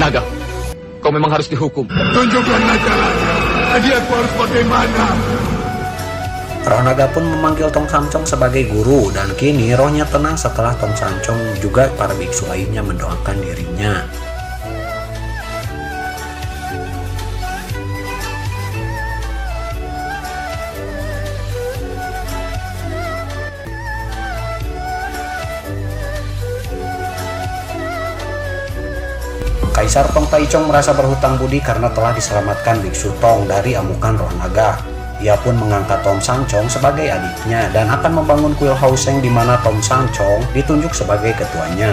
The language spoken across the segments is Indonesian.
Naga, kau memang harus dihukum. Tunjukkanlah jalannya. Jadi aku harus bagaimana? Roh naga pun memanggil Tong Samcong sebagai guru, dan kini rohnya tenang setelah Tong Samcong juga para biksu lainnya mendoakan dirinya. Kaisar Tong Taichung merasa berhutang budi karena telah diselamatkan Biksu Tong dari amukan roh naga. Ia pun mengangkat Tong Samcong sebagai adiknya dan akan membangun kuil Haoseng di mana Tong Samcong ditunjuk sebagai ketuanya.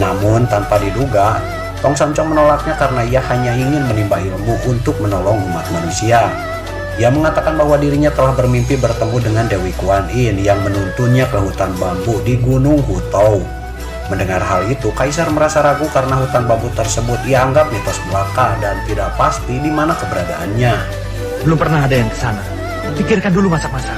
Namun tanpa diduga, Tong Samcong menolaknya karena ia hanya ingin menimba ilmu untuk menolong umat manusia. Ia mengatakan bahwa dirinya telah bermimpi bertemu dengan Dewi Kuan Yin yang menuntunnya ke hutan bambu di Gunung Hutou. Mendengar hal itu, Kaisar merasa ragu karena hutan bambu tersebut ia anggap mitos belaka dan tidak pasti di mana keberadaannya. Belum pernah ada yang ke sana. Pikirkan dulu masak-masak.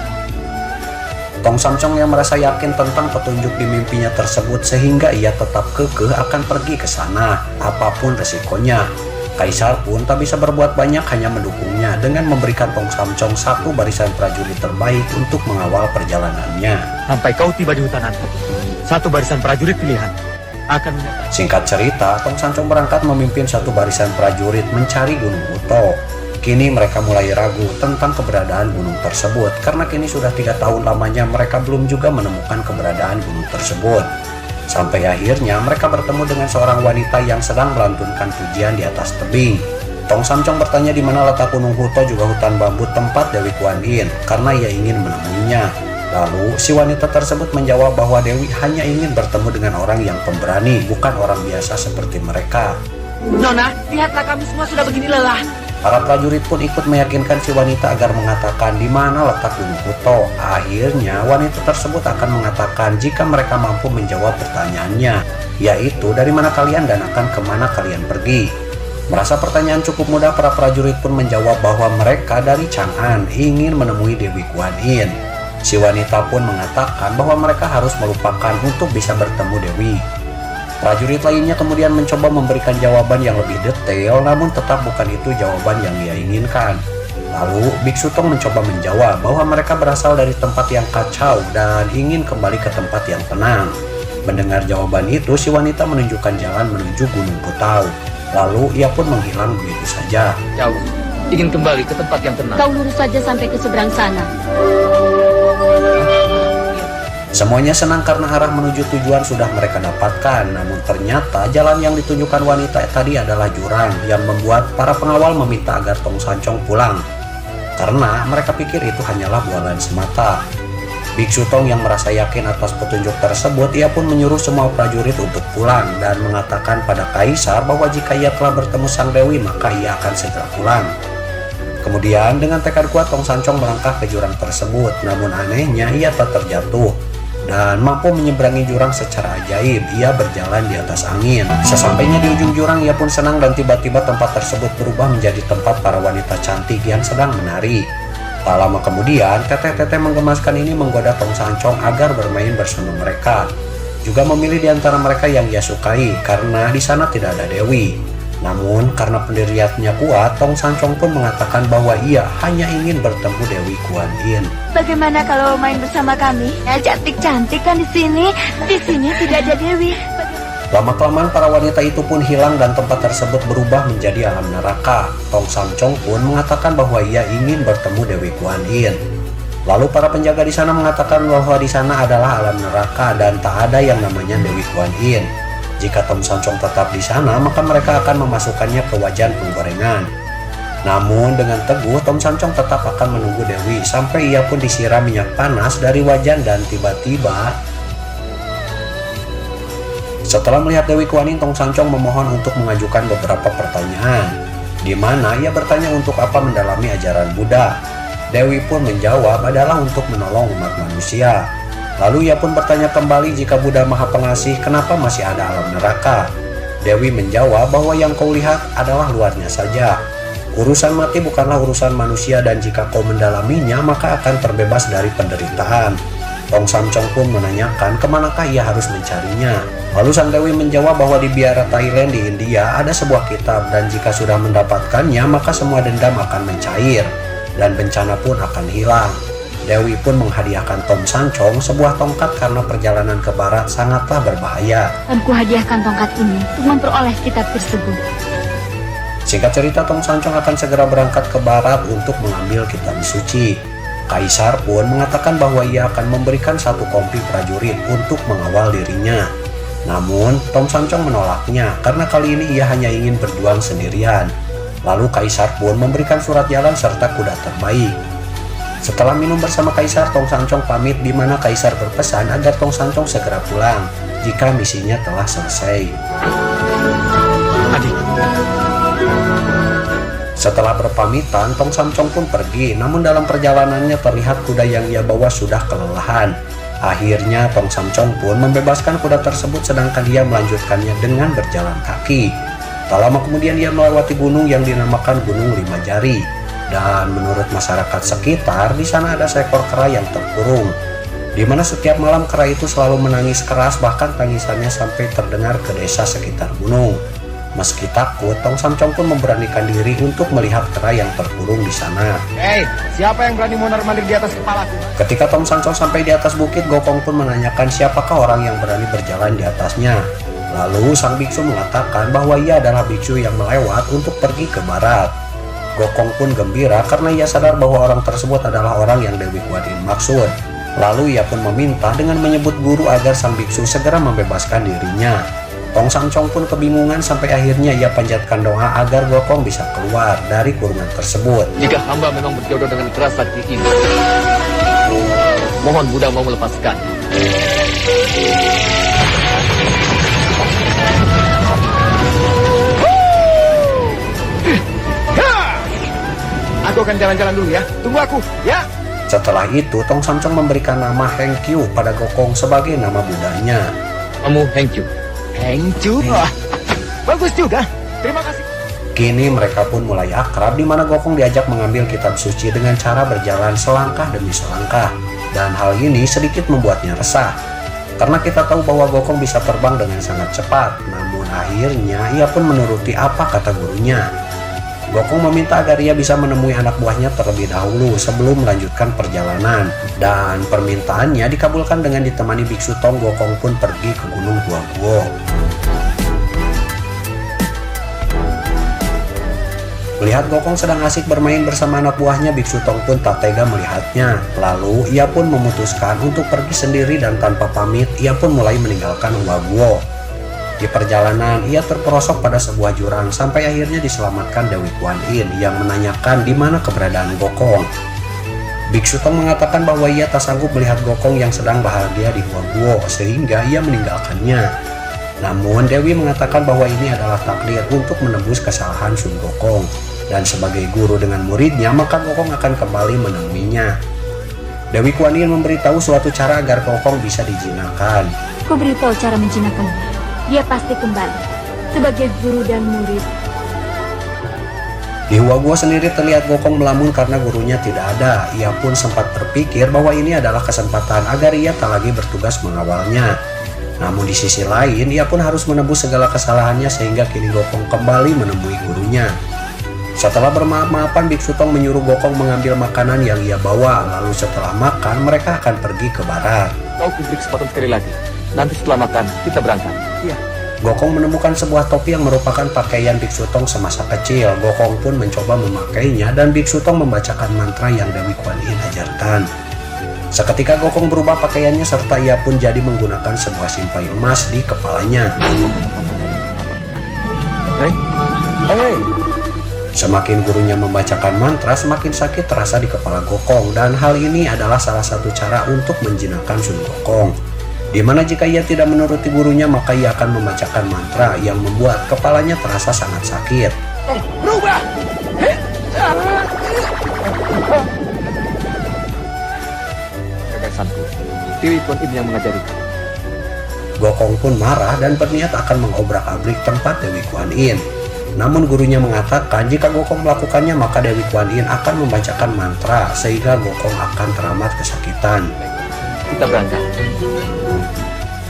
Tong Samcong yang merasa yakin tentang petunjuk di mimpinya tersebut sehingga ia tetap kekeh akan pergi ke sana, apapun resikonya. Kaisar pun tak bisa berbuat banyak, hanya mendukungnya dengan memberikan Tong Samcong satu barisan prajurit terbaik untuk mengawal perjalanannya. Sampai kau tiba di hutan nanti, satu barisan prajurit pilihan akan menyertai. Singkat cerita, Tong Samcong berangkat memimpin satu barisan prajurit mencari Gunung Hutou. Kini mereka mulai ragu tentang keberadaan gunung tersebut karena kini sudah 3 tahun lamanya mereka belum juga menemukan keberadaan gunung tersebut. Sampai akhirnya mereka bertemu dengan seorang wanita yang sedang melantunkan pujian di atas tebing. Tong Samcong bertanya di mana letak Gunung Hutou juga hutan bambu tempat Dewi Kuan Yin karena ia ingin menemuinya. Lalu si wanita tersebut menjawab bahwa Dewi hanya ingin bertemu dengan orang yang pemberani, bukan orang biasa seperti mereka. Nona, lihatlah kami semua sudah begini lelah. Para prajurit pun ikut meyakinkan si wanita agar mengatakan di mana letak Gunung Hutou. Akhirnya wanita tersebut akan mengatakan jika mereka mampu menjawab pertanyaannya, yaitu dari mana kalian dan akan kemana kalian pergi. Merasa pertanyaan cukup mudah, para prajurit pun menjawab bahwa mereka dari Chang'an ingin menemui Dewi Kuan Yin. Si wanita pun mengatakan bahwa mereka harus melupakan untuk bisa bertemu Dewi. Prajurit lainnya kemudian mencoba memberikan jawaban yang lebih detail, namun tetap bukan itu jawaban yang ia inginkan. Lalu Biksu Tong mencoba menjawab bahwa mereka berasal dari tempat yang kacau dan ingin kembali ke tempat yang tenang. Mendengar jawaban itu, si wanita menunjukkan jalan menuju Gunung Hutou. Lalu ia pun menghilang begitu saja. Jauh, ingin kembali ke tempat yang tenang. Kau lurus saja sampai ke seberang sana. Semuanya senang karena arah menuju tujuan sudah mereka dapatkan, namun ternyata jalan yang ditunjukkan wanita tadi adalah jurang yang membuat para pengawal meminta agar Tong Samcong pulang. Karena mereka pikir itu hanyalah bualan semata. Biksu Tong yang merasa yakin atas petunjuk tersebut, ia pun menyuruh semua prajurit untuk pulang dan mengatakan pada Kaisar bahwa jika ia telah bertemu Sang Dewi maka ia akan segera pulang. Kemudian dengan tekad kuat Tong Samcong melangkah ke jurang tersebut, namun anehnya ia tak terjatuh dan mampu menyeberangi jurang secara ajaib. Ia berjalan di atas angin. Sesampainya di ujung jurang, ia pun senang dan tiba-tiba tempat tersebut berubah menjadi tempat para wanita cantik yang sedang menari. Tak lama kemudian, teteh-teteh menggemaskan ini menggoda Tong Samcong agar bermain bersama mereka. Juga memilih di antara mereka yang ia sukai karena di sana tidak ada Dewi. Namun karena pendiriannya kuat, Tong Samcong pun mengatakan bahwa ia hanya ingin bertemu Dewi Kuan Yin. Bagaimana kalau main bersama kami? Ya, cantik-cantik kan di sini. Di sini tidak ada Dewi. Lama-kelamaan para wanita itu pun hilang dan tempat tersebut berubah menjadi alam neraka. Tong Samcong pun mengatakan bahwa ia ingin bertemu Dewi Kuan Yin. Lalu para penjaga di sana mengatakan bahwa di sana adalah alam neraka dan tak ada yang namanya Dewi Kuan Yin. Jika Tong Samcong tetap di sana, maka mereka akan memasukkannya ke wajan penggorengan. Namun dengan teguh, Tong Samcong tetap akan menunggu Dewi sampai ia pun disiram minyak panas dari wajan dan tiba-tiba setelah melihat Dewi Kuan Yin, Tong Samcong memohon untuk mengajukan beberapa pertanyaan, di mana ia bertanya untuk apa mendalami ajaran Buddha. Dewi pun menjawab adalah untuk menolong umat manusia. Lalu ia pun bertanya kembali jika Buddha Maha Pengasih, kenapa masih ada alam neraka? Dewi menjawab bahwa yang kau lihat adalah luarnya saja. Urusan mati bukanlah urusan manusia dan jika kau mendalaminya maka akan terbebas dari penderitaan. Tong Samcong pun menanyakan kemanakah ia harus mencarinya. Lalu sang Dewi menjawab bahwa di biara Thailand di India ada sebuah kitab, dan jika sudah mendapatkannya maka semua dendam akan mencair dan bencana pun akan hilang. Dewi pun menghadiahkan Tom Sancong sebuah tongkat karena perjalanan ke barat sangatlah berbahaya. Dan kuhadiahkan tongkat ini untuk memperoleh kitab tersebut. Singkat cerita, Tom Sancong akan segera berangkat ke barat untuk mengambil kitab suci. Kaisar pun mengatakan bahwa ia akan memberikan satu kompi prajurit untuk mengawal dirinya. Namun, Tom Sancong menolaknya karena kali ini ia hanya ingin berjuang sendirian. Lalu Kaisar pun memberikan surat jalan serta kuda terbaik. Setelah minum bersama Kaisar, Tom Sancong pamit, di mana Kaisar berpesan agar Tom Sancong segera pulang jika misinya telah selesai. Adik, Setelah berpamitan, Tom Sancong pun pergi, namun dalam perjalanannya terlihat kuda yang ia bawa sudah kelelahan. Akhirnya Tom Sancong pun membebaskan kuda tersebut, sedangkan dia melanjutkannya dengan berjalan kaki. Tak lama kemudian ia melewati gunung yang dinamakan Gunung Lima Jari. Dan menurut masyarakat sekitar, di sana ada seekor kera yang terkurung, di mana setiap malam kera itu selalu menangis keras, bahkan tangisannya sampai terdengar ke desa sekitar gunung. Meski takut, Tom Sancong pun memberanikan diri untuk melihat kera yang terkurung di sana. hei, siapa yang berani mondar-mandir di atas kepalaku? Ketika Tom Sancong sampai di atas bukit, Gokong pun menanyakan siapakah orang yang berani berjalan di atasnya. Lalu sang biksu mengatakan bahwa ia adalah biksu yang melewat untuk pergi ke barat. Gokong pun gembira karena ia sadar bahwa orang tersebut adalah orang yang Dewi Kuan Yin maksud. Lalu ia pun meminta dengan menyebut guru agar sang biksu segera membebaskan dirinya. Tom Sancong pun kebingungan sampai akhirnya ia panjatkan doa agar Gokong bisa keluar dari kurungan tersebut. Jika hamba memang berjodoh dengan kera sakti ini, mohon Buddha mau melepaskan. Aku akan jalan-jalan dulu ya. Tunggu aku, ya. Setelah itu, Tom Sancong memberikan nama Heng Kyu pada Gokong sebagai nama Budanya. Kamu thank you. Hengcu. Wah, bagus juga. Terima kasih. Kini mereka pun mulai akrab, di mana Gokong diajak mengambil kitab suci dengan cara berjalan selangkah demi selangkah. Dan hal ini sedikit membuatnya resah, karena kita tahu bahwa Gokong bisa terbang dengan sangat cepat. Namun akhirnya ia pun menuruti apa kata gurunya. Gokong meminta agar ia bisa menemui anak buahnya terlebih dahulu sebelum melanjutkan perjalanan. Dan permintaannya dikabulkan dengan ditemani biksu Tong. Gokong pun pergi ke Gunung Gua Guo. Melihat Gokong sedang asik bermain bersama anak buahnya, biksu Tong pun tak tega melihatnya. Lalu ia pun memutuskan untuk pergi sendiri, dan tanpa pamit ia pun mulai meninggalkan Gua Guo. Di perjalanan, ia terperosok pada sebuah jurang sampai akhirnya diselamatkan Dewi Kuan Yin yang menanyakan di mana keberadaan Gokong. Biksu Tong mengatakan bahwa ia tak sanggup melihat Gokong yang sedang bahagia di Gua Guo sehingga ia meninggalkannya. Namun Dewi mengatakan bahwa ini adalah takdir untuk menebus kesalahan Sun Gokong, dan sebagai guru dengan muridnya maka Gokong akan kembali menemuinya. Dewi Kuan Yin memberitahu suatu cara agar Gokong bisa dijinakan. Ku beritahu cara menjinakkannya. Dia pasti kembali sebagai guru dan murid. Di Gua Guo sendiri terlihat Gokong melamun karena gurunya tidak ada. Ia pun sempat berpikir bahwa ini adalah kesempatan agar ia tak lagi bertugas mengawalnya. Namun di sisi lain, ia pun harus menebus segala kesalahannya sehingga kini Gokong kembali menemui gurunya. Setelah bermaaf-maafan, biksu Tong menyuruh Gokong mengambil makanan yang ia bawa. Lalu setelah makan, mereka akan pergi ke barat. Kau kuberi kesempatan sekali lagi. Nanti setelah makan, kita berangkat. Iya. Gokong menemukan sebuah topi yang merupakan pakaian biksu Tong semasa kecil. Gokong pun mencoba memakainya, dan biksu Tong membacakan mantra yang Dewi Kuan Yin ajarkan. Seketika Gokong berubah pakaiannya serta ia pun jadi menggunakan sebuah simpai emas di kepalanya. Hei. Semakin gurunya membacakan mantra, semakin sakit terasa di kepala Gokong, dan hal ini adalah salah satu cara untuk menjinakkan Sun Gokong. Di mana jika ia tidak menuruti gurunya maka ia akan membacakan mantra yang membuat kepalanya terasa sangat sakit. Berubah. Gagasanku, Dewi Kuan Yin yang mengajariku. Gokong pun marah dan berniat akan mengobrak-abrik tempat Dewi Kuan Yin. Namun gurunya mengatakan jika Gokong melakukannya maka Dewi Kuan Yin akan membacakan mantra sehingga Gokong akan teramat kesakitan. Kita berangkat.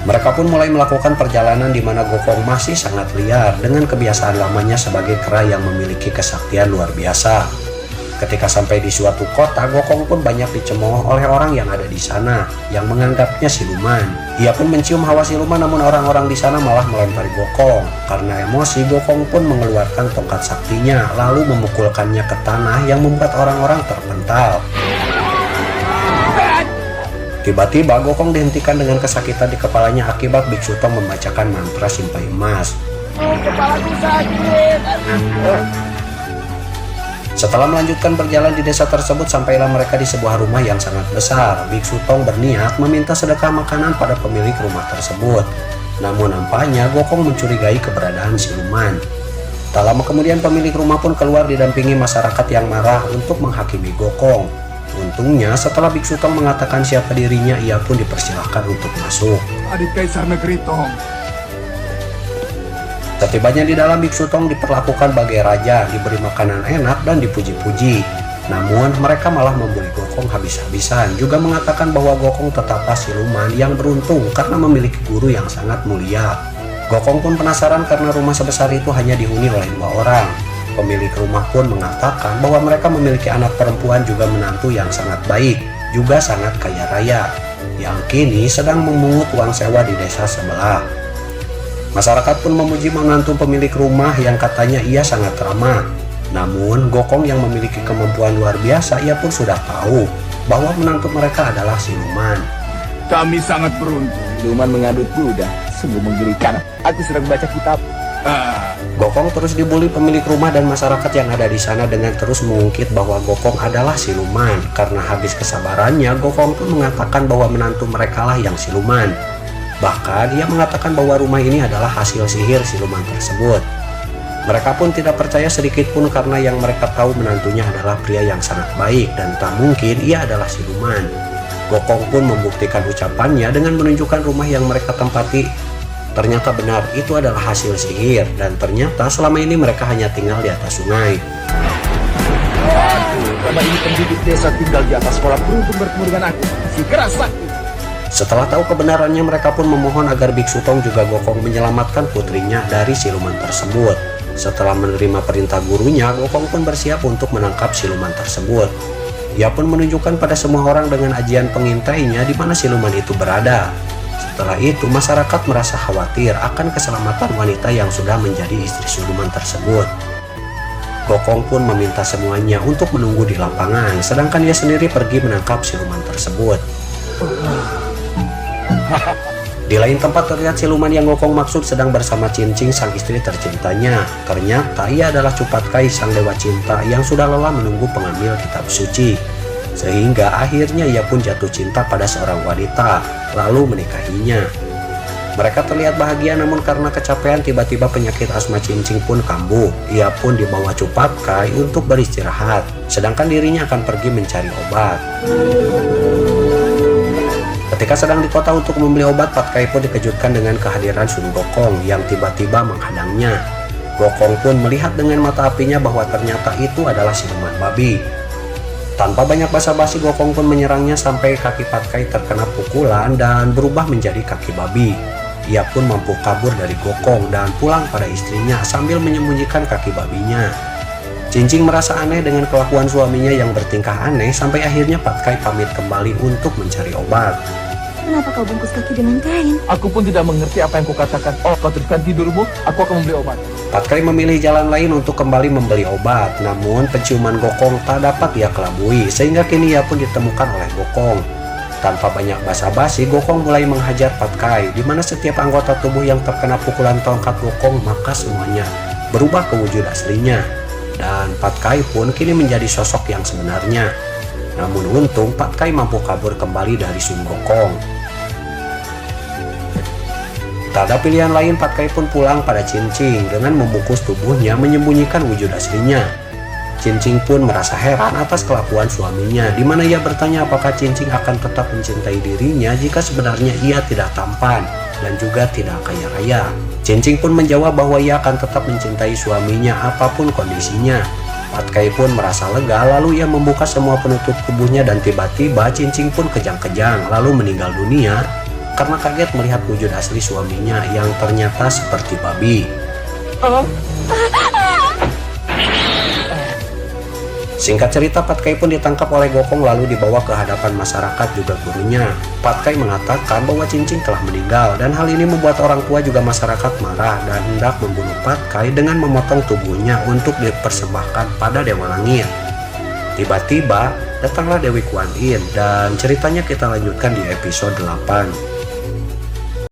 Mereka pun mulai melakukan perjalanan di mana Gokong masih sangat liar dengan kebiasaan lamanya sebagai kera yang memiliki kesaktian luar biasa. Ketika sampai di suatu kota, Gokong pun banyak dicemooh oleh orang yang ada di sana, yang menganggapnya siluman. Ia pun mencium hawa siluman, namun orang-orang di sana malah melempari Gokong. Karena emosi, Gokong pun mengeluarkan tongkat saktinya, lalu memukulkannya ke tanah yang membuat orang-orang terpental. Tiba-tiba Gokong dihentikan dengan kesakitan di kepalanya akibat Biksu Tong membacakan mantra simpai emas. Kepalaku sakit. Setelah melanjutkan berjalan di desa tersebut, sampailah mereka di sebuah rumah yang sangat besar. Biksu Tong berniat meminta sedekah makanan pada pemilik rumah tersebut. Namun nampaknya Gokong mencurigai keberadaan siluman. Tak lama kemudian pemilik rumah pun keluar didampingi masyarakat yang marah untuk menghakimi Gokong. Untungnya setelah Biksu Tong mengatakan siapa dirinya, ia pun dipersilahkan untuk masuk. Adik Kaisar Negeri Tong. Setibanya di dalam, Biksu Tong diperlakukan bagai raja, diberi makanan enak dan dipuji-puji. Namun mereka malah membuli Gokong habis-habisan, juga mengatakan bahwa Gokong tetaplah siluman yang beruntung karena memiliki guru yang sangat mulia. Gokong pun penasaran karena rumah sebesar itu hanya dihuni oleh 2 orang. Pemilik rumah pun mengatakan bahwa mereka memiliki anak perempuan juga menantu yang sangat baik, juga sangat kaya raya, yang kini sedang memungut uang sewa di desa sebelah. Masyarakat pun memuji menantu pemilik rumah yang katanya ia sangat ramah. Namun Gokong yang memiliki kemampuan luar biasa, ia pun sudah tahu bahwa menantu mereka adalah siluman. Kami sangat beruntung. Siluman mengadut kuda, sungguh menggelikan. Aku sedang baca kitab. Gokong terus dibully pemilik rumah dan masyarakat yang ada di sana dengan terus mengungkit bahwa Gokong adalah siluman. Karena habis kesabarannya, Gokong pun mengatakan bahwa menantu mereka lah yang siluman. Bahkan ia mengatakan bahwa rumah ini adalah hasil sihir siluman tersebut. Mereka pun tidak percaya sedikit pun karena yang mereka tahu menantunya adalah pria yang sangat baik dan tak mungkin ia adalah siluman. Gokong pun membuktikan ucapannya dengan menunjukkan rumah yang mereka tempati. Ternyata benar itu adalah hasil sihir dan ternyata selama ini mereka hanya tinggal di atas sungai. Karena ini penduduk desa tinggal di atas sekolah beruntung bertemu dengan aku, si keras sakti. Setelah tahu kebenarannya, mereka pun memohon agar Biksu Tong juga Gokong menyelamatkan putrinya dari siluman tersebut. Setelah menerima perintah gurunya, Gokong pun bersiap untuk menangkap siluman tersebut. Ia pun menunjukkan pada semua orang dengan ajian pengintainya di mana siluman itu berada. Setelah itu, masyarakat merasa khawatir akan keselamatan wanita yang sudah menjadi istri siluman tersebut. Gokong pun meminta semuanya untuk menunggu di lapangan, sedangkan dia sendiri pergi menangkap siluman tersebut. Di lain tempat terlihat siluman yang Gokong maksud sedang bersama Cincing, sang istri tercintanya. Ternyata ia adalah Cupatkai, sang dewa cinta yang sudah lelah menunggu pengambil kitab suci. Sehingga akhirnya ia pun jatuh cinta pada seorang wanita, lalu menikahinya. Mereka terlihat bahagia, namun karena kecapean tiba-tiba penyakit asma Cincing pun kambuh. Ia pun dibawa Cupatkai untuk beristirahat, sedangkan dirinya akan pergi mencari obat. Ketika sedang di kota untuk membeli obat, Patkai pun dikejutkan dengan kehadiran Sun Gokong yang tiba-tiba menghadangnya. Gokong pun melihat dengan mata apinya bahwa ternyata itu adalah siluman babi. Tanpa banyak basa-basi, Gokong pun menyerangnya sampai kaki Patkai terkena pukulan dan berubah menjadi kaki babi. Ia pun mampu kabur dari Gokong dan pulang pada istrinya sambil menyembunyikan kaki babinya. Cincing merasa aneh dengan kelakuan suaminya yang bertingkah aneh sampai akhirnya Patkai pamit kembali untuk mencari obat. Kenapa kau bungkus kaki dengan kain? Aku pun tidak mengerti apa yang kau katakan. Oh, kau teruskan tidurmu, aku akan membeli obat. Patkai memilih jalan lain untuk kembali membeli obat, namun penciuman Gokong tak dapat ia kelabui, sehingga kini ia pun ditemukan oleh Gokong. Tanpa banyak basa-basi, Gokong mulai menghajar Patkai, di mana setiap anggota tubuh yang terkena pukulan tongkat Gokong maka semuanya berubah ke wujud aslinya. Dan Patkai pun kini menjadi sosok yang sebenarnya. Namun untung Patkai mampu kabur kembali dari Sun Gokong. Tak ada pilihan lain, Patkai pun pulang pada Cincing dengan membungkus tubuhnya menyembunyikan wujud aslinya. Cincing pun merasa heran atas kelakuan suaminya, di mana ia bertanya apakah Cincing akan tetap mencintai dirinya jika sebenarnya ia tidak tampan dan juga tidak kaya raya. Cincing pun menjawab bahwa ia akan tetap mencintai suaminya apapun kondisinya. Patkai pun merasa lega, lalu ia membuka semua penutup tubuhnya dan tiba-tiba Cincing pun kejang-kejang lalu meninggal dunia karena kaget melihat wujud asli suaminya yang ternyata seperti babi. Singkat cerita, Patkai pun ditangkap oleh Gokong lalu dibawa ke hadapan masyarakat juga gurunya. Patkai mengatakan bahwa Cincin telah meninggal dan hal ini membuat orang tua juga masyarakat marah dan hendak membunuh Patkai dengan memotong tubuhnya untuk dipersembahkan pada Dewa Langit. Tiba-tiba datanglah Dewi Kuan Yin dan ceritanya kita lanjutkan di episode 8.